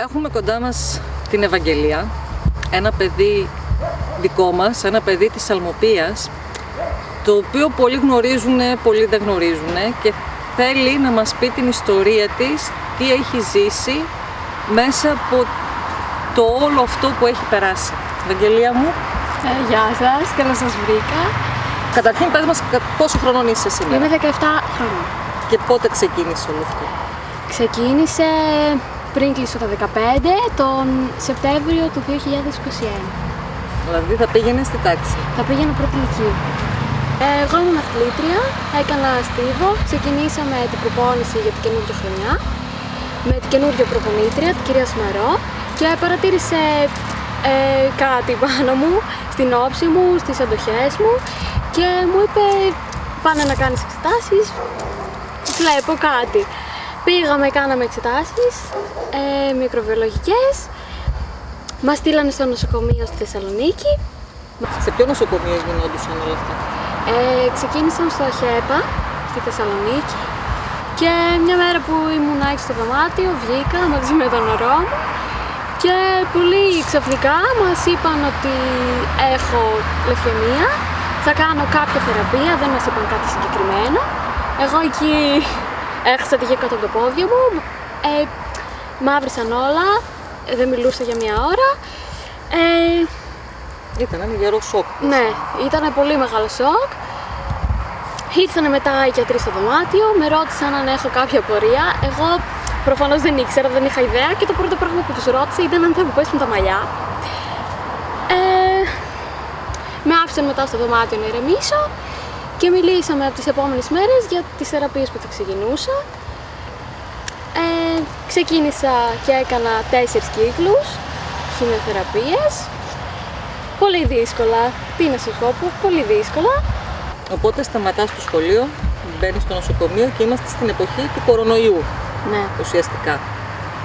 Έχουμε κοντά μας την Ευαγγελία, ένα παιδί δικό μας, ένα παιδί της Σαλμοπίας, το οποίο πολλοί γνωρίζουν, πολλοί δεν γνωρίζουν και θέλει να μας πει την ιστορία της, τι έχει ζήσει μέσα από το όλο αυτό που έχει περάσει. Ευαγγελία μου. Γεια σας, καλώς σας βρήκα. Καταρχήν πες μας πόσο χρονών είσαι σήμερα. Είμαι 17 χρόνια. Και πότε ξεκίνησε όλο αυτό? Ξεκίνησε πριν κλείσω τα 15, τον Σεπτέμβριο του 2021. Δηλαδή θα πήγαινε στη τάξη. Θα πήγαινα πρώτη ηλικίου. Εγώ ήμουν αθλήτρια, έκανα στίβο, ξεκινήσαμε την προπόνηση για την καινούργια χρονιά με την καινούργια προπονήτρια, την κυρία Σμερό, και παρατήρησε κάτι πάνω μου, στην όψη μου, στις αντοχές μου και μου είπε πάνε να κάνεις εξετάσεις, βλέπω κάτι. Πήγαμε, κάναμε εξετάσεις, μικροβιολογικές, μας στείλανε στο νοσοκομείο στη Θεσσαλονίκη. Σε ποιο νοσοκομείο γινόντουσαν όλα αυτά? Ξεκίνησαν στο ΧΕΠΑ, στη Θεσσαλονίκη, και μια μέρα που ήμουν έξω στο δωμάτιο βγήκα μαζί με τον ορό μου και πολύ ξαφνικά μας είπαν ότι έχω λευκαιμία, θα κάνω κάποια θεραπεία, δεν μας είπαν κάτι συγκεκριμένο. Εγώ εκεί έχασα τη γη κάτω από το πόδι μου, μαύρισαν όλα, δεν μιλούσα για μια ώρα. Ήταν ένα γερό σοκ. Ναι, ήταν πολύ μεγάλο σοκ. Ήρθανε μετά οι γιατροί στο δωμάτιο, με ρώτησαν αν έχω κάποια απορία. Εγώ προφανώς δεν ήξερα, δεν είχα ιδέα και το πρώτο πράγμα που τους ρώτησα ήταν αν θα μου πέσουν τα μαλλιά. Με άφησαν μετά στο δωμάτιο να ηρεμήσω και μιλήσαμε από τις επόμενες μέρες για τις θεραπείες που θα ξεκινούσα. Ξεκίνησα και έκανα 4 κύκλους χημειοθεραπείες. Πολύ δύσκολα, τι να σας πω, πολύ δύσκολα. Οπότε σταματάς το σχολείο, μπαίνεις στο νοσοκομείο και είμαστε στην εποχή του κορονοϊού. Ναι. Ουσιαστικά.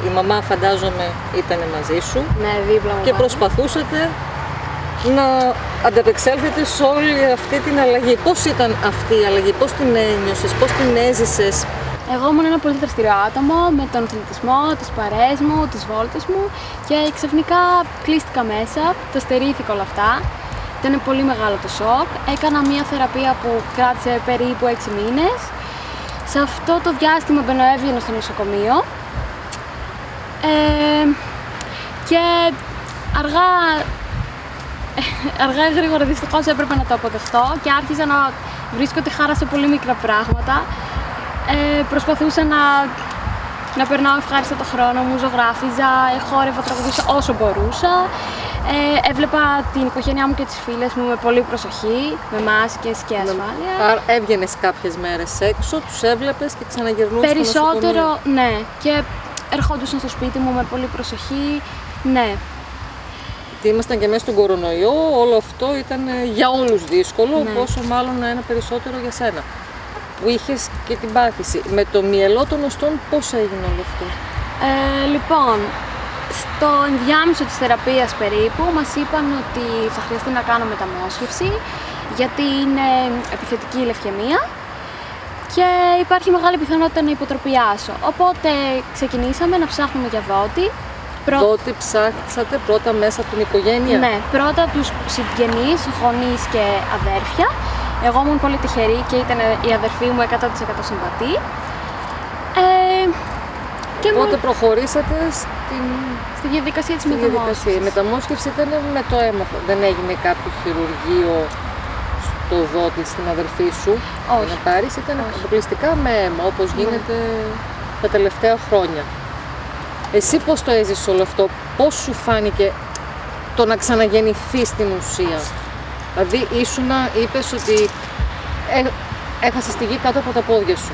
Η μαμά φαντάζομαι ήταν μαζί σου. Ναι, δίπλα μου. Και προσπαθούσατε να ανταπεξέλθετε σε όλη αυτή την αλλαγή. Πώς ήταν αυτή η αλλαγή, πώς την ένιωσες, πώς την έζησες? Εγώ ήμουν ένα πολύ δραστηριό άτομο με τον αθλητισμό, τις παρέες μου, τις βόλτες μου και ξαφνικά κλείστηκα μέσα, τα στερήθηκα όλα αυτά. Ήταν πολύ μεγάλο το σοκ. Έκανα μια θεραπεία που κράτησε περίπου 6 μήνες. Σε αυτό το διάστημα μπαίνω-έβγαινα στο νοσοκομείο και αργά γρήγορα δυστυχώς έπρεπε να το αποδεχτώ και άρχισα να βρίσκω τη χάρα σε πολύ μικρά πράγματα. Προσπαθούσα να περνάω ευχάριστα το χρόνο μου, ζωγράφιζα, χόρευα, τραγουδούσα όσο μπορούσα. Έβλεπα την οικογένειά μου και τις φίλες μου με πολύ προσοχή, με μάσκες και ασφάλεια. Άρα έβγαινες κάποιες μέρες έξω, τους έβλεπες και ξαναγυρνούσες περισσότερο, στο νοσοκομείο? ναι. Και ερχόντουσαν στο σπίτι μου με πολύ προσοχή, ναι. Και ήμασταν και μέσα στον κορονοϊό, όλο αυτό ήταν για όλους δύσκολο, Ναι. πόσο μάλλον ένα περισσότερο για σένα, που είχες και την πάθηση. Με το μυελό των οστών πώς έγινε όλο αυτό? Λοιπόν, στο ενδιάμεσο της θεραπείας περίπου μας είπαν ότι θα χρειαστεί να κάνω μεταμόσχευση γιατί είναι επιθετική η λευκαιμία και υπάρχει μεγάλη πιθανότητα να υποτροπιάσω. Οπότε ξεκινήσαμε να ψάχνουμε για δότη. Δότη ψάξατε πρώτα μέσα από την οικογένεια? Ναι, πρώτα τους συγγενείς, γονείς και αδέρφια. Εγώ ήμουν πολύ τυχερή και ήταν η αδερφή μου 100% συμβατή. Οπότε προχωρήσατε στη διαδικασία της μεταμόσχευσης. Η μεταμόσχευση ήταν με το αίμα. Δεν έγινε κάποιο χειρουργείο στο δότη στην αδερφή σου? Όχι. Να πάρεις, ήταν αποκλειστικά με αίμα, όπως γίνεται τα τελευταία χρόνια. Εσύ πώς το έζησες όλο αυτό, πώς σου φάνηκε το να ξαναγεννηθείς στην ουσία? Δηλαδή είπες ότι έχασες τη γη κάτω από τα πόδια σου.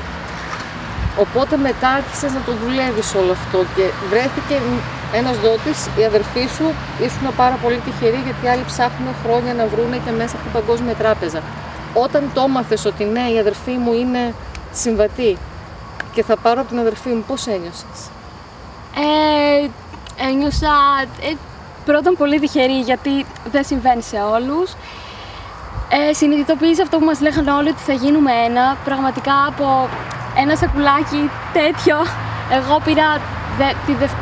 Οπότε μετά άρχισες να το δουλεύεις όλο αυτό και βρέθηκε ένας δότης, η αδερφή σου, ήσουν πάρα πολύ τυχερή γιατί άλλοι ψάχνουν χρόνια να βρούνε και μέσα από την Παγκόσμια Τράπεζα. Όταν το έμαθες ότι ναι, η αδερφή μου είναι συμβατή και θα πάρω από την αδερφή μου, πώς ένιωσες? Ένιωσα πρώτον πολύ τυχερή γιατί δεν συμβαίνει σε όλους. Συνειδητοποίησα αυτό που μας λέγανε όλοι ότι θα γίνουμε ένα. Πραγματικά από ένα σακουλάκι τέτοιο εγώ πήρα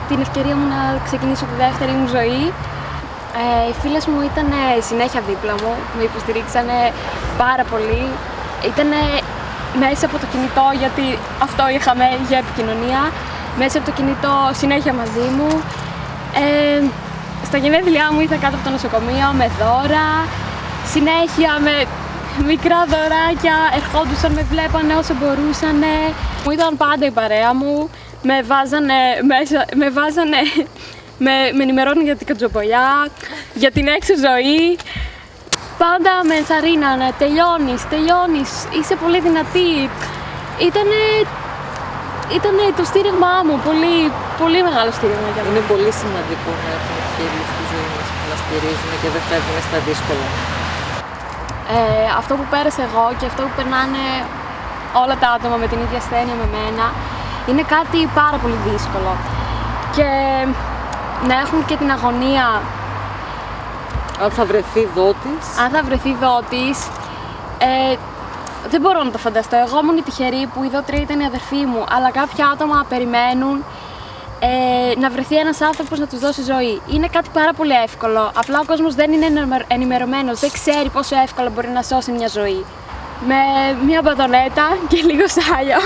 την ευκαιρία μου να ξεκινήσω τη δεύτερη μου ζωή. Οι φίλες μου ήταν συνέχεια δίπλα μου, με υποστηρίξανε πάρα πολύ. Ήταν μέσα από το κινητό, γιατί αυτό είχαμε για επικοινωνία. Μέσα από το κινητό συνέχεια μαζί μου. Στα γενέθλιά μου ήρθα κάτω από το νοσοκομείο με δώρα. Συνέχεια με μικρά δωράκια, ερχόντουσαν, με βλέπανε όσο μπορούσαν. Μου ήταν πάντα η παρέα μου. Με ενημερώνουν για την κατζοπολιά, για την έξω ζωή. Πάντα με ενθαρρύνανε, τελειώνεις, είσαι πολύ δυνατή. Ήτανε το στήριγμά μου, πολύ, πολύ μεγάλο στήριγμα για μένα. Είναι πολύ σημαντικό να έχουμε φίλους στη ζωή μας που μας στηρίζουν και δεν φεύγουν στα δύσκολα. Αυτό που πέρασα εγώ και αυτό που περνάνε όλα τα άτομα με την ίδια ασθένεια με μένα είναι κάτι πάρα πολύ δύσκολο. Και να έχουν και την αγωνία. Αν θα βρεθεί δότης. Αν θα βρεθεί δότης, δεν μπορώ να το φανταστώ. Εγώ ήμουν τυχερή που η δότρια ήταν η αδερφή μου, αλλά κάποια άτομα περιμένουν να βρεθεί ένας άνθρωπος να τους δώσει ζωή. Είναι κάτι πάρα πολύ εύκολο, απλά ο κόσμος δεν είναι ενημερωμένος, δεν ξέρει πόσο εύκολα μπορεί να σώσει μια ζωή. Με μια μπατονέτα και λίγο σάλιο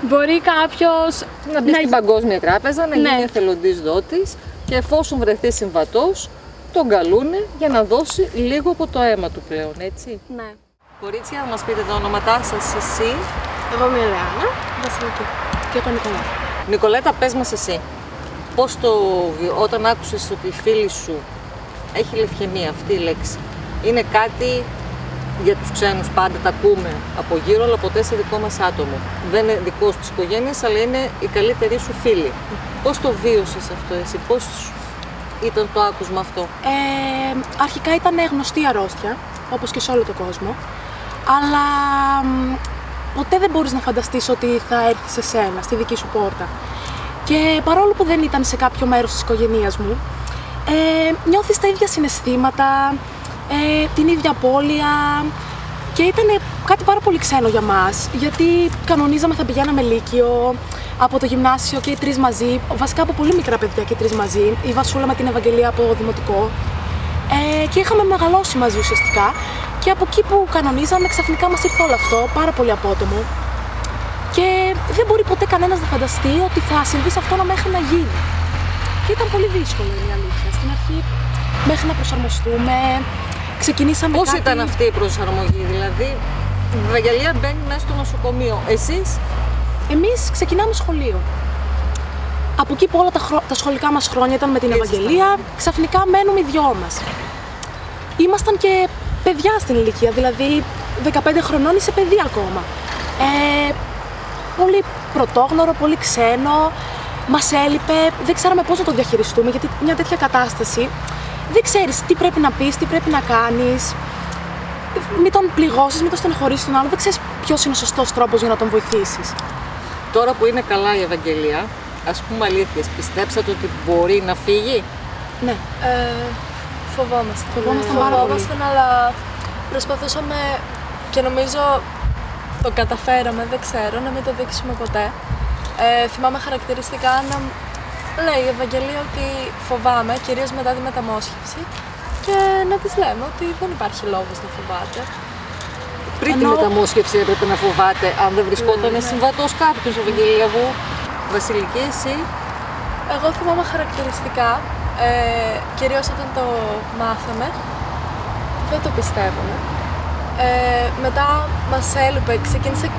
μπορεί κάποιος να μπει στην Παγκόσμια Τράπεζα, να γίνει εθελοντής δότης και εφόσον βρεθεί συμβατός, τον καλούνε για να δώσει λίγο από το αίμα του πλέον, έτσι. Ναι. Κορίτσια, να μας πείτε τα ονόματά σας, εσύ. Εγώ είμαι η Ελεάνα, Βασιλική. Και εγώ Νικολέτα. Νικολέτα, πες μας εσύ. Πώς όταν άκουσες ότι η φίλη σου έχει λευκαιμία, αυτή η λέξη, είναι κάτι για τους ξένους, πάντα τα ακούμε από γύρω, αλλά ποτέ σε δικό μας άτομο. Δεν είναι δικός της οικογένειας, αλλά είναι η καλύτερη σου φίλη. Πώς το βίωσες αυτό εσύ, πώς ήταν το άκουσμα αυτό? Αρχικά ήταν γνωστή αρρώστια, όπως και σε όλο τον κόσμο, αλλά ποτέ δεν μπορείς να φανταστείς ότι θα έρθει σε σένα, στη δική σου πόρτα. Και παρόλο που δεν ήταν σε κάποιο μέρος της οικογένειας μου, νιώθεις τα ίδια συναισθήματα, την ίδια απώλεια και ήταν κάτι πάρα πολύ ξένο για μας, γιατί κανονίζαμε θα πηγαίναμε Λύκειο, από το γυμνάσιο και οι τρεις μαζί, βασικά από πολύ μικρά παιδιά και οι τρεις μαζί, η Βασούλα με την Ευαγγελία από δημοτικό, και είχαμε μεγαλώσει μαζί ουσιαστικά και από εκεί που κανονίζαμε ξαφνικά μας ήρθε όλο αυτό, πάρα πολύ απότομο και δεν μπορεί ποτέ κανένας να φανταστεί ότι θα συμβεί σε αυτό μέχρι να γίνει. Και ήταν πολύ δύσκολο, είναι η αλήθεια. Στην αρχή μέχρι να προσαρμοστούμε, ξεκινήσαμε. Πώς ήταν αυτή η προσαρμογή, δηλαδή η Ευαγγελία μπαίνει μέσα στο νοσοκομείο, εσείς? Εμείς ξεκινάμε σχολείο. Από εκεί που όλα τα σχολικά μας χρόνια ήταν με την Ευαγγελία, ξαφνικά μένουμε οι δυο μας. Ήμασταν και παιδιά στην ηλικία, δηλαδή 15 χρονών είσαι παιδί ακόμα. Πολύ πρωτόγνωρο, πολύ ξένο, μας έλειπε, δεν ξέραμε πώς να το διαχειριστούμε, γιατί μια τέτοια κατάσταση δεν ξέρεις τι πρέπει να πεις, τι πρέπει να κάνεις, μην τον πληγώσεις, μην τον στεναχωρήσεις τον άλλο, δεν ξέρεις ποιος είναι ο σωστός τρόπος για να τον βοηθήσεις. Τώρα που είναι καλά η Ευαγγελία, ας πούμε αλήθειες, πιστέψατε ότι μπορεί να φύγει? Ναι. Φοβόμασταν, αλλά προσπαθούσαμε και νομίζω το καταφέραμε, δεν ξέρω, να μην το δείξουμε ποτέ. Θυμάμαι χαρακτηριστικά να λέει η Ευαγγελία ότι φοβάμαι, κυρίως μετά τη μεταμόσχευση, και να της λέμε ότι δεν υπάρχει λόγος να φοβάται. Πριν τη μεταμόσχευση έπρεπε να φοβάται, αν δεν βρισκόταν συμβατός κάποιος, Ευαγγελία μου. Βασιλική, εσύ? Εγώ θυμάμαι χαρακτηριστικά, κυρίως όταν το μάθαμε, δεν το πιστεύουμε. Μετά μας έλειπε,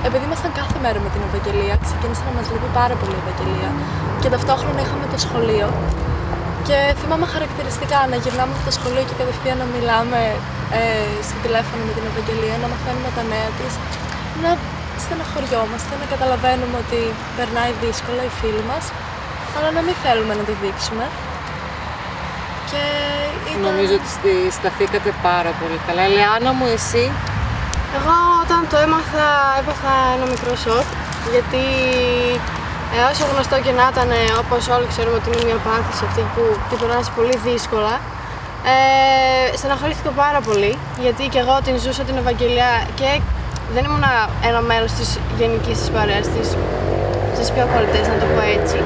επειδή ήμασταν κάθε μέρα με την Ευαγγελία, ξεκίνησε να μας λείπει πάρα πολύ η Ευαγγελία και ταυτόχρονα είχαμε το σχολείο και θυμάμαι χαρακτηριστικά να γυρνάμε από το σχολείο και κατευθείαν να μιλάμε στο τηλέφωνο με την Ευαγγελία, να μαθαίνουμε τα νέα της, να στεναχωριόμαστε, να καταλαβαίνουμε ότι περνάει δύσκολα η φίλη μας, αλλά να μην θέλουμε να τη δείξουμε. Νομίζω ότι σταθήκατε πάρα πολύ καλά. Λεάνα μου, εσύ? Εγώ όταν το έμαθα έπαθα ένα μικρό σοκ, γιατί όσο γνωστό και να ήταν, όπως όλοι ξέρουμε ότι είναι μια πάθηση αυτή που την περνάς πολύ δύσκολα, στεναχωρήθηκα πάρα πολύ, γιατί και εγώ την ζούσα την Ευαγγελία και δεν ήμουν ένα μέλος της γενικής της παρέας, της πιο κολλητές, να το πω έτσι.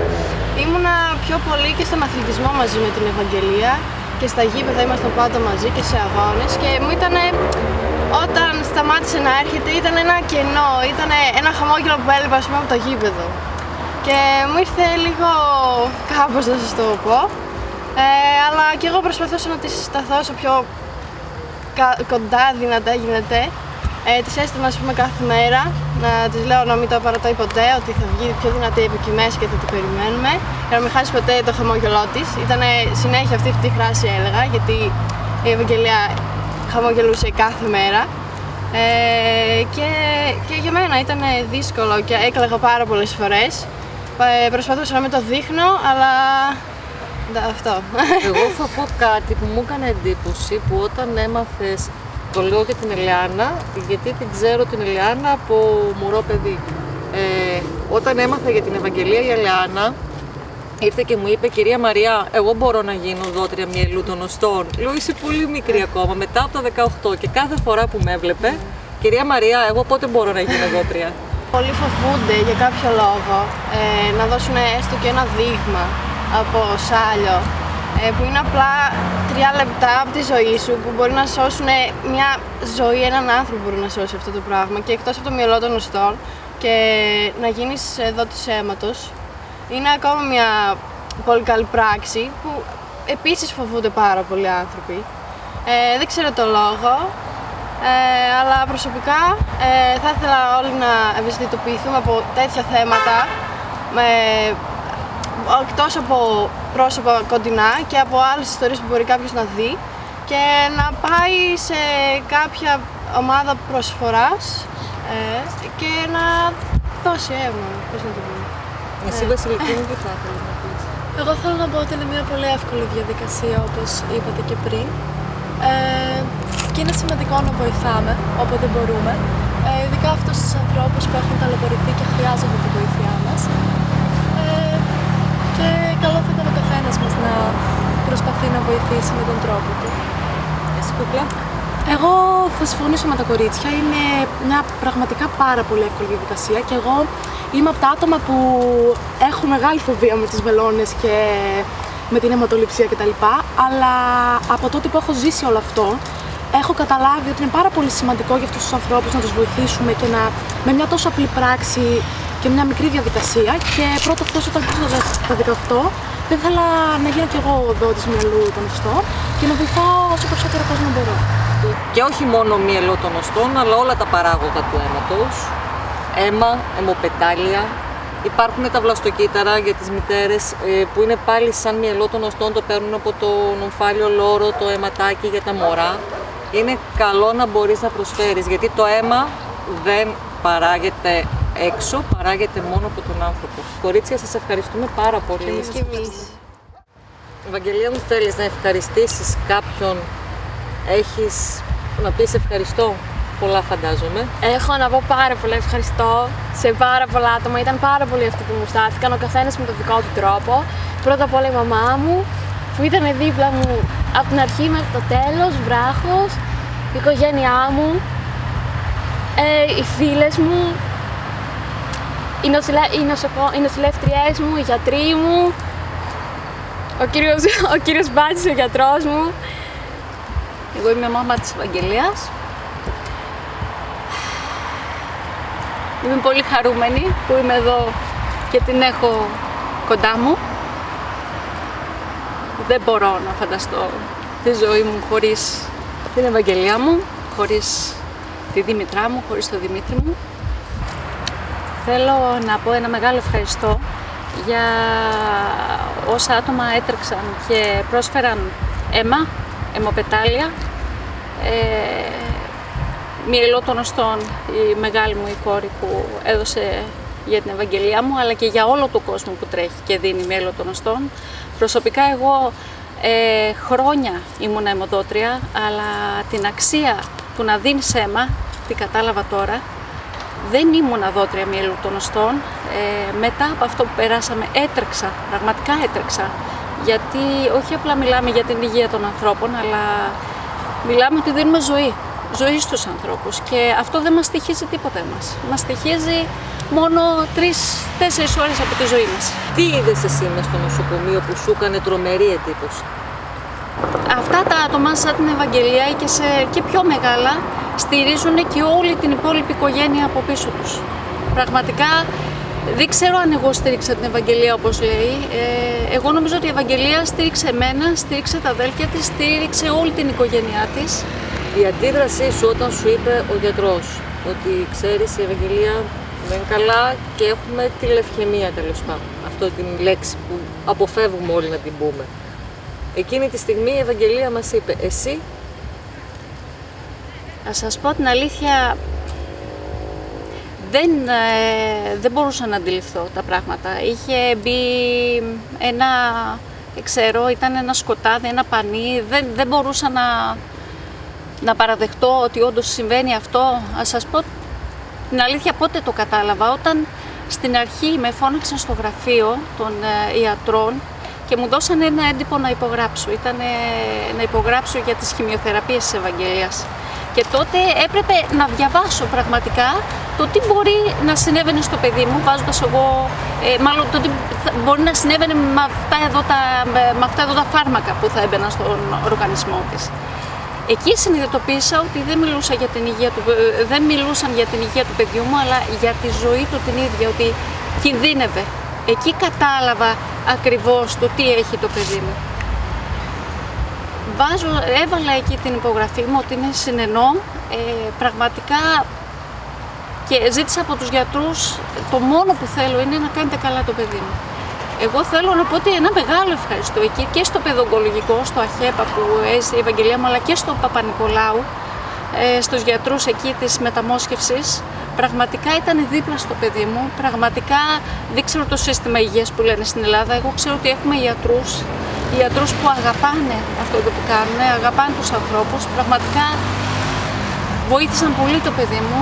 ήμουνα πιο πολύ και στον αθλητισμό μαζί με την Ευαγγελία και στα γήπεδα ήμασταν πάντα μαζί και σε αγώνες και μου ήταν, όταν σταμάτησε να έρχεται, ήταν ένα κενό, ήταν ένα χαμόγελο που έλειπα ας πούμε από το γήπεδο. Και μου ήρθε λίγο κάπως να σας το πω, αλλά και εγώ προσπαθούσα να τη σταθώ όσο πιο κοντά δυνατά γίνεται. Τις έστελνα ας πούμε κάθε μέρα, να της λέω να μην το παρατάει ποτέ, ότι θα βγει πιο δυνατή από εκεί μέσα και θα την περιμένουμε για να μην χάσει ποτέ το χαμόγελό της. Ήταν συνέχεια αυτή τη φράση έλεγα, γιατί η Ευαγγελία χαμογελούσε κάθε μέρα. Και για μένα ήταν δύσκολο και έκλαιγα πάρα πολλές φορές. Προσπαθούσα να μην το δείχνω, αλλά αυτό. Εγώ θα πω κάτι που μου έκανε εντύπωση, που όταν έμαθες, το λέω για την Ελεάνα, γιατί την ξέρω την Ελεάνα από μωρό παιδί. Όταν έμαθα για την Ευαγγελία η Ελεάνα, ήρθε και μου είπε, κυρία Μαριά, εγώ μπορώ να γίνω δότρια μυελού των οστών. Λέω, είσαι πολύ μικρή ακόμα, μετά από τα 18 και κάθε φορά που με έβλεπε, κυρία Μαριά, εγώ πότε μπορώ να γίνω δότρια. Πολλοί φοβούνται για κάποιο λόγο να δώσουν έστω και ένα δείγμα από σάλιο, που είναι απλά 3 λεπτά από τη ζωή σου, που μπορεί να σώσουν μια ζωή, έναν άνθρωπο μπορεί να σώσει αυτό το πράγμα, και εκτός από το μυαλό των οστών και να γίνεις δότης αίματος, είναι ακόμα μια πολύ καλή πράξη που επίσης φοβούνται πάρα πολλοί άνθρωποι. Δεν ξέρω το λόγο, αλλά προσωπικά θα ήθελα όλοι να ευαισθητοποιηθούμε από τέτοια θέματα, εκτός από πρόσωπα κοντινά και από άλλες ιστορίες που μπορεί κάποιος να δει, και να πάει σε κάποια ομάδα προσφοράς και να δώσει αίμα, πώς να το πούμε. Εσύ Βασιλική μου, τι θα ήθελες να πεις? Εγώ θέλω να πω ότι είναι μια πολύ εύκολη διαδικασία, όπως είπατε και πριν. Και είναι σημαντικό να βοηθάμε όποτε μπορούμε, ειδικά αυτούς τους ανθρώπους που έχουν ταλαιπωρηθεί και χρειάζονται τη βοήθειά μας. Και καλό θα ήταν ο καθένας μας να προσπαθεί να βοηθήσει με τον τρόπο του. Εσύ Κούκλα? Εγώ θα συμφωνήσω με τα κορίτσια. Είναι μια πραγματικά πάρα πολύ εύκολη διαδικασία και εγώ είμαι από τα άτομα που έχω μεγάλη φοβία με τις βελόνες και με την αιματοληψία κτλ. Αλλά από τότε που έχω ζήσει όλο αυτό, έχω καταλάβει ότι είναι πάρα πολύ σημαντικό για αυτούς τους ανθρώπους να τους βοηθήσουμε και με μια τόσο απλή πράξη και μια μικρή διαδικασία. Και πρώτα αυτός, όταν πήγα στα 18, δεν ήθελα να γίνω κι εγώ δότης μυαλού των οστών και να βοηθάω όσο περισσότερο κόσμο μπορώ. Και όχι μόνο μυελό των οστών, αλλά όλα τα παράγωγα του αίματος. Αίμα, αιμοπετάλια. Υπάρχουν τα βλαστοκύτταρα για τις μητέρες που είναι πάλι σαν μυελό των οστών, το παίρνουν από το ομφάλιο λόρο, το αιματάκι για τα μωρά. Είναι καλό να μπορείς να προσφέρεις, γιατί το αίμα δεν παράγεται έξω, παράγεται μόνο από τον άνθρωπο. Κορίτσια, σας ευχαριστούμε πάρα πολύ. Και εμείς. Ευαγγελία μου, θέλεις να ευχαριστήσεις κάποιον? Έχεις να πεις ευχαριστώ? Πολλά φαντάζομαι. Έχω να πω πάρα πολύ ευχαριστώ σε πάρα πολλά άτομα. Ήταν πάρα πολλοί αυτοί που μου στάθηκαν, ο καθένας με τον δικό του τρόπο. Πρώτα απ' όλα η μαμά μου, που ήταν δίπλα μου από την αρχή μέχρι το τέλος, βράχος, η οικογένειά μου, οι φίλες μου, οι νοσηλεύτριές μου, οι γιατροί μου, ο κύριος Μπάτσης, ο γιατρός μου. Εγώ είμαι μάμα της Ευαγγελίας. Είμαι πολύ χαρούμενη που είμαι εδώ και την έχω κοντά μου. Δεν μπορώ να φανταστώ τη ζωή μου χωρίς την Ευαγγελία μου, χωρίς τη Δήμητρά μου, χωρίς τον Δημήτρη μου. Θέλω να πω ένα μεγάλο ευχαριστώ για όσα άτομα έτρεξαν και πρόσφεραν αίμα, αιμοπετάλια, μυελό των οστών, η μεγάλη μου η κόρη που έδωσε για την Ευαγγελία μου, αλλά και για όλο τον κόσμο που τρέχει και δίνει μυελό των οστών. Προσωπικά εγώ χρόνια ήμουν αιμοδότρια, αλλά την αξία του να δίνεις αίμα, την κατάλαβα τώρα. Δεν ήμουν δότρια μυελού των οστών. Μετά από αυτό που περάσαμε έτρεξα, πραγματικά έτρεξα. Γιατί όχι απλά μιλάμε για την υγεία των ανθρώπων, αλλά μιλάμε ότι δίνουμε ζωή στους ανθρώπους. Και αυτό δεν μας στοιχίζει τίποτα μας. Μας στοιχίζει μόνο 3-4 ώρες από τη ζωή μας. Τι είδες εσύ μες στο νοσοκομείο που σου έκανε τρομερή εντύπωση? Αυτά τα άτομα σαν την Ευαγγελία και πιο μεγάλα στηρίζουν και όλη την υπόλοιπη οικογένεια από πίσω τους. Πραγματικά δεν ξέρω αν εγώ στήριξα την Ευαγγελία όπως λέει. Εγώ νομίζω ότι η Ευαγγελία στήριξε εμένα, στήριξε τα αδέλφια της, στήριξε όλη την οικογένειά της. Η αντίδρασή σου όταν σου είπε ο γιατρός ότι ξέρεις η Ευαγγελία δεν είναι καλά και έχουμε τη λευχαιμία τέλος πάντων, αυτό την λέξη που αποφεύγουμε όλοι να την πούμε. Εκείνη τη στιγμή η Ευαγγελία μας είπε, εσύ? Να σας πω την αλήθεια, δεν μπορούσα να αντιληφθώ τα πράγματα. Είχε μπει ήταν ένα σκοτάδι, ένα πανί, δεν μπορούσα να παραδεχτώ ότι όντως συμβαίνει αυτό. Ας σας πω την αλήθεια, πότε το κατάλαβα, όταν στην αρχή με φώναξαν στο γραφείο των ιατρών και μου δώσανε ένα έντυπο να υπογράψω. Ήταν να υπογράψω για τις χημειοθεραπείες της Ευαγγελίας. Και τότε έπρεπε να διαβάσω πραγματικά το τι μπορεί να συνέβαινε στο παιδί μου, βάζοντας εγώ, μάλλον το τι μπορεί να συνέβαινε με αυτά εδώ τα φάρμακα που θα έμπαιναν στον οργανισμό της. Εκεί συνειδητοποίησα ότι δεν μιλούσαν για την υγεία του παιδιού μου, αλλά για τη ζωή του την ίδια, ότι κινδύνευε. Εκεί κατάλαβα ακριβώς το τι έχει το παιδί μου. Έβαλα εκεί την υπογραφή μου ότι είναι συνεννό, πραγματικά, και ζήτησα από τους γιατρούς, το μόνο που θέλω είναι να κάνετε καλά το παιδί μου. Εγώ θέλω να πω ότι ένα μεγάλο ευχαριστώ εκεί και στο παιδογκολογικό, στο ΑΧΕΠΑ που έζησε η Ευαγγελία μου, αλλά και στο Παπα-Νικολάου, στους γιατρούς εκεί της μεταμόσχευσης. Πραγματικά ήταν δίπλα στο παιδί μου, πραγματικά δεν ξέρω το σύστημα υγείας που λένε στην Ελλάδα, εγώ ξέρω ότι έχουμε ιατρούς που αγαπάνε αυτό που κάνουν, αγαπάνε τους ανθρώπους, πραγματικά βοήθησαν πολύ το παιδί μου.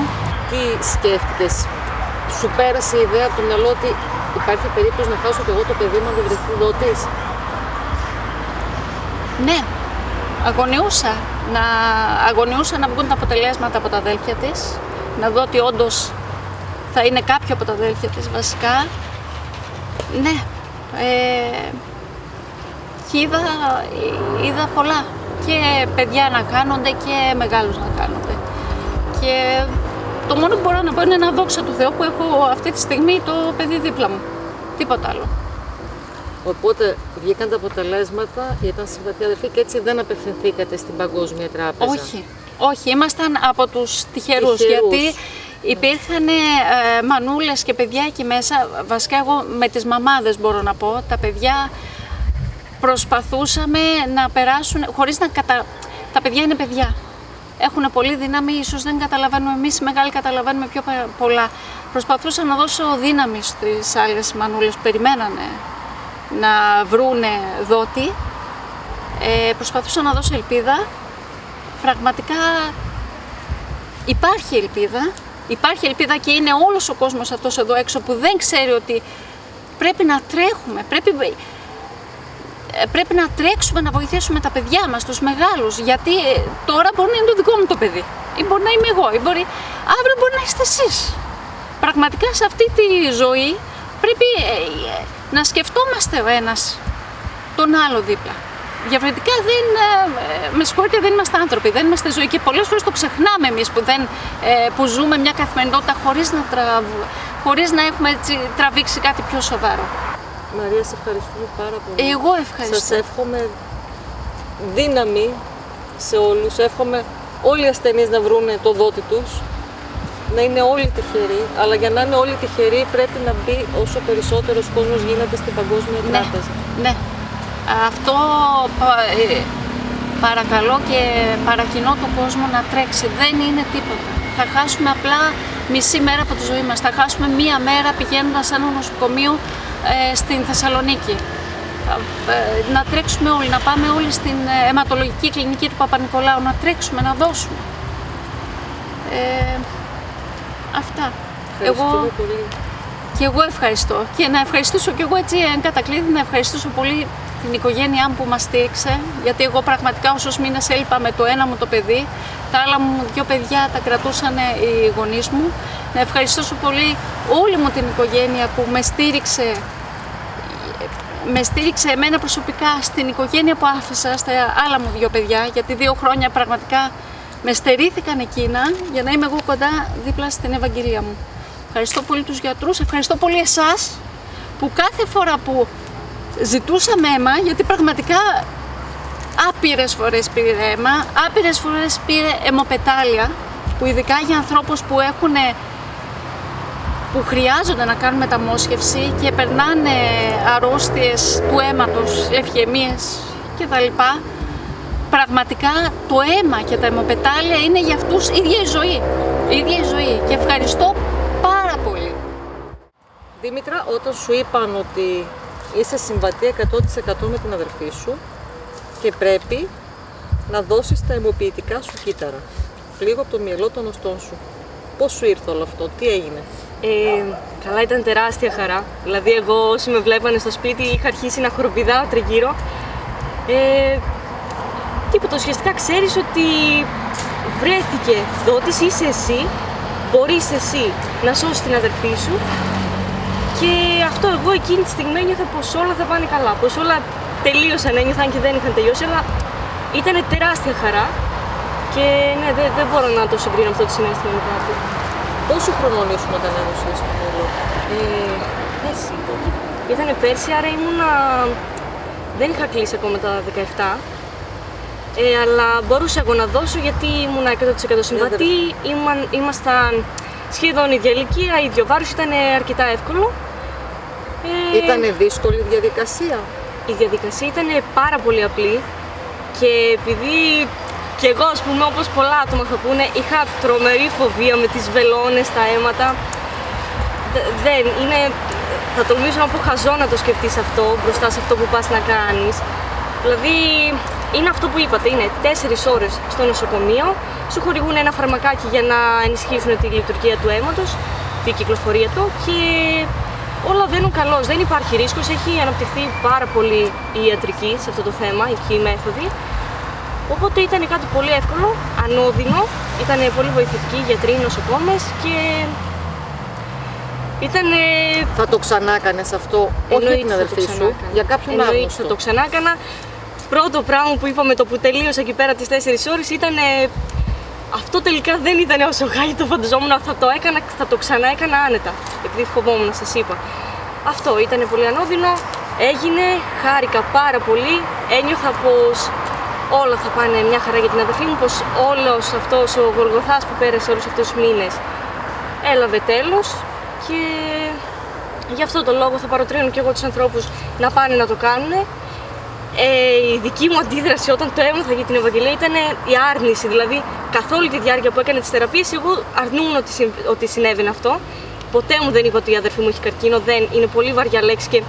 Τι σκέφτηκες, σου πέρασε η ιδέα από το μυαλό ότι υπάρχει περίπτωση να χάσω και εγώ το παιδί μου αν δεν βρεθεί δότης? Ναι, αγωνιούσα να βγουν τα αποτελέσματα από τα αδέλφια της, να δω ότι όντως θα είναι κάποιο από τα αδέλφια της βασικά. Ναι, και είδα πολλά, και παιδιά να χάνονται και μεγάλους να χάνονται. Και το μόνο που μπορώ να πω είναι να δόξα του Θεού που έχω αυτή τη στιγμή το παιδί δίπλα μου. Τίποτα άλλο. Οπότε βγήκαν τα αποτελέσματα, ήταν συμβατοί αδελφοί και έτσι δεν απευθυνθήκατε στην Παγκόσμια Τράπεζα? Όχι, ήμασταν από τους τυχερούς. Γιατί υπήρχαν μανούλες και παιδιά εκεί μέσα, βασικά εγώ με τις μαμάδες μπορώ να πω, τα παιδιά προσπαθούσαμε να περάσουν, χωρίς να τα παιδιά είναι παιδιά. Έχουν πολύ δύναμη, ίσως δεν καταλαβαίνουμε εμείς, οι μεγάλοι καταλαβαίνουμε πιο πολλά. Προσπαθούσα να δώσω δύναμη στις άλλες μανούλες που περιμένανε να βρούνε δότη. Προσπαθούσα να δώσω ελπίδα. Πραγματικά υπάρχει ελπίδα και είναι όλος ο κόσμος αυτός εδώ έξω που δεν ξέρει ότι πρέπει να τρέχουμε, πρέπει να τρέξουμε να βοηθήσουμε τα παιδιά μας, τους μεγάλους, γιατί τώρα μπορεί να είναι το δικό μου το παιδί, ή μπορεί να είμαι εγώ, αύριο μπορεί να είστε εσείς. Πραγματικά σε αυτή τη ζωή πρέπει να σκεφτόμαστε ο ένας τον άλλο δίπλα. Διαφορετικά με συγχωρείτε, δεν είμαστε άνθρωποι, δεν είμαστε ζωή και πολλές φορές το ξεχνάμε εμείς που ζούμε μια καθημερινότητα χωρίς να έχουμε έτσι τραβήξει κάτι πιο σοβαρό. Μαρία, σε ευχαριστούμε πάρα πολύ. Εγώ ευχαριστώ. Σας εύχομαι δύναμη σε όλους. Εύχομαι όλοι οι ασθενείς να βρούνε το δότη τους, να είναι όλοι τυχεροί, αλλά για να είναι όλοι τυχεροί πρέπει να μπει όσο περισσότερος κόσμος γίνεται στην Παγκόσμια Τράπεζα. Ναι. Αυτό παρακαλώ και παρακινώ τον κόσμο να τρέξει. Δεν είναι τίποτα. Θα χάσουμε απλά μισή μέρα από τη ζωή μας. Θα χάσουμε μία μέρα πηγαίνοντας σε ένα νοσοκομείο στην Θεσσαλονίκη. Να τρέξουμε όλοι, να πάμε όλοι στην αιματολογική κλινική του Παπα-Νικολάου, να τρέξουμε, να δώσουμε. Αυτά. Πολύ. Και εγώ ευχαριστώ. Και να ευχαριστήσω και εγώ έτσι εν κατακλείδη, να ευχαριστήσω πολύ την οικογένειά μου που μας στήριξε, γιατί εγώ πραγματικά όσους μήνες έλειπα με το ένα μου το παιδί, τα άλλα μου δύο παιδιά τα κρατούσαν οι γονείς μου. Να ευχαριστήσω πολύ όλη μου την οικογένεια που με στήριξε εμένα προσωπικά, στην οικογένεια που άφησα, στα άλλα μου δύο παιδιά, γιατί 2 χρόνια πραγματικά με στερήθηκαν εκείνα για να είμαι εγώ κοντά δίπλα στην Ευαγγελία μου. Ευχαριστώ πολύ τους γιατρούς, ευχαριστώ πολύ εσάς που κάθε φορά που ζητούσαμε αίμα, γιατί πραγματικά άπειρες φορές πήρε αίμα, άπειρες φορές πήρε αιμοπετάλια, που ειδικά για ανθρώπους που χρειάζονται να κάνουν μεταμόσχευση και περνάνε αρρώστιες του αίματος, λευχαιμίες κτλ. Πραγματικά το αίμα και τα αιμοπετάλια είναι για αυτούς ίδια η ζωή. Ίδια η ζωή. Και ευχαριστώ πάρα πολύ. Δήμητρα, όταν σου είπαν ότι είσαι συμβατή 100% με την αδερφή σου και πρέπει να δώσεις τα αιμοποιητικά σου κύτταρα, λίγο από το μυαλό των οστών σου, πώς σου ήρθε όλο αυτό, τι έγινε? Καλά, ήταν τεράστια χαρά. Δηλαδή, εγώ όσοι με βλέπανε στο σπίτι είχα αρχίσει να χοροπηδάω τριγύρω. Τίποτα, ουσιαστικά ξέρεις ότι βρέθηκε δότης, είσαι εσύ, μπορείς εσύ να σώσεις την αδερφή σου και αυτό εγώ εκείνη τη στιγμή ένιωθα πως όλα θα πάνε καλά, πως όλα τελείωσαν, ένιωθα αν και δεν είχαν τελειώσει, αλλά ήταν τεράστια χαρά και ναι, δεν μπορώ να το συγκρίνω αυτό το συνέστημα με κάτι. Πόσο χρονών ήσουν όταν έδωσες το μυαλό? Πέρσι. Ήτανε πέρσι, άρα δεν είχα κλείσει ακόμα τα 17. Αλλά μπορούσα εγώ να δώσω γιατί ήμουν 100% συμβατή, ήμασταν σχεδόν ίδια ηλικία, ίδιο βάρος, ήταν αρκετά εύκολο. Ήτανε δύσκολη η διαδικασία? Η διαδικασία ήταν πάρα πολύ απλή και επειδή και εγώ, ας πούμε, όπως πολλά άτομα θα πούνε, είχα τρομερή φοβία με τις βελόνες, τα αίματα. Θα τολμήσω να πω χαζό να το σκεφτείς αυτό μπροστά σε αυτό που πας να κάνεις. Δηλαδή, είναι αυτό που είπατε, είναι 4 ώρες στο νοσοκομείο, σου χορηγούν ένα φαρμακάκι για να ενισχύσουν τη λειτουργία του αίματος, την κυκλοφορία του και όλα βαίνουν καλώς, δεν υπάρχει ρίσκος, έχει αναπτυχθεί πάρα πολύ η ιατρική σε αυτό το θέμα, οι μέθοδοι. Οπότε ήταν κάτι πολύ εύκολο, ανώδυνο, ήταν πολύ βοηθητικοί γιατροί, νοσοκόμες και ήτανε... Θα το ξανά κάνεις αυτό, όχι για την αδερφή σου, για κάποιον άλλο? Θα το ξανά έκανα. Πρώτο πράγμα που είπαμε το που τελείωσα εκεί πέρα τις 4 ώρες ήταν αυτό τελικά δεν ήταν όσο χάλι το φανταζόμουν, θα το ξανά έκανα άνετα, επειδή φοβόμουν, σας είπα. Αυτό ήταν πολύ ανώδυνο, έγινε, χάρηκα πάρα πολύ, ένιωθα πως όλα θα πάνε μια χαρά για την αδερφή μου, πως όλος αυτός ο Γολγοθάς που πέρασε όλους αυτούς τους μήνες έλαβε τέλος και γι' αυτό το λόγο θα παροτρύνω και εγώ τους ανθρώπους να πάνε να το κάνουν. Η δική μου αντίδραση όταν το έμαθα για την Ευαγγελία ήταν η άρνηση, δηλαδή καθ' όλη τη διάρκεια που έκανε τις θεραπείες εγώ αρνούμουν ότι συνέβαινε αυτό. Ποτέ μου δεν είπα ότι η αδερφή μου έχει καρκίνο, είναι πολύ βαριά λέξη και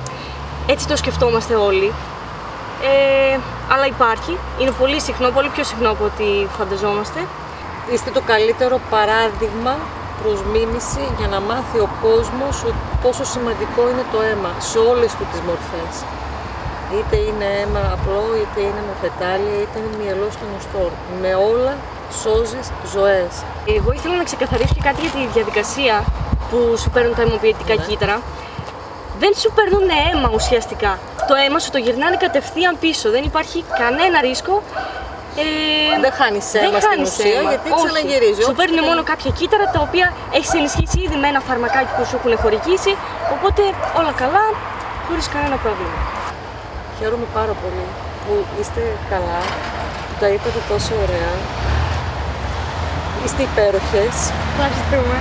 έτσι το σκεφτόμαστε όλοι. Αλλά υπάρχει, είναι πολύ συχνό, πολύ πιο συχνό από ό,τι φανταζόμαστε. Είστε το καλύτερο παράδειγμα προς μίμηση για να μάθει ο κόσμος πόσο σημαντικό είναι το αίμα σε όλες του τις μορφές. Είτε είναι αίμα απλό, είτε είναι αιμοπετάλια, είτε είναι μυαλό των οστών. Με όλα σώζεις ζωές. Εγώ ήθελα να ξεκαθαρίσω και κάτι για τη διαδικασία που σου παίρνουν τα αιμοποιητικά κύτταρα. Δεν σου παίρνουν αίμα ουσιαστικά. Το αίμα σου το γυρνάνε κατευθείαν πίσω. Δεν υπάρχει κανένα ρίσκο. Δεν χάνεις αίμα στην ουσία, γιατί ξαναγυρίζει. Σου παίρνουν μόνο κάποια κύτταρα τα οποία έχεις ενισχύσει ήδη με ένα φαρμακάκι που σου έχουν χορηγήσει. Οπότε όλα καλά, χωρίς κανένα πρόβλημα. Χαίρομαι πάρα πολύ που είστε καλά, που τα είπατε τόσο ωραία. Είστε υπέροχες. Ευχαριστούμε.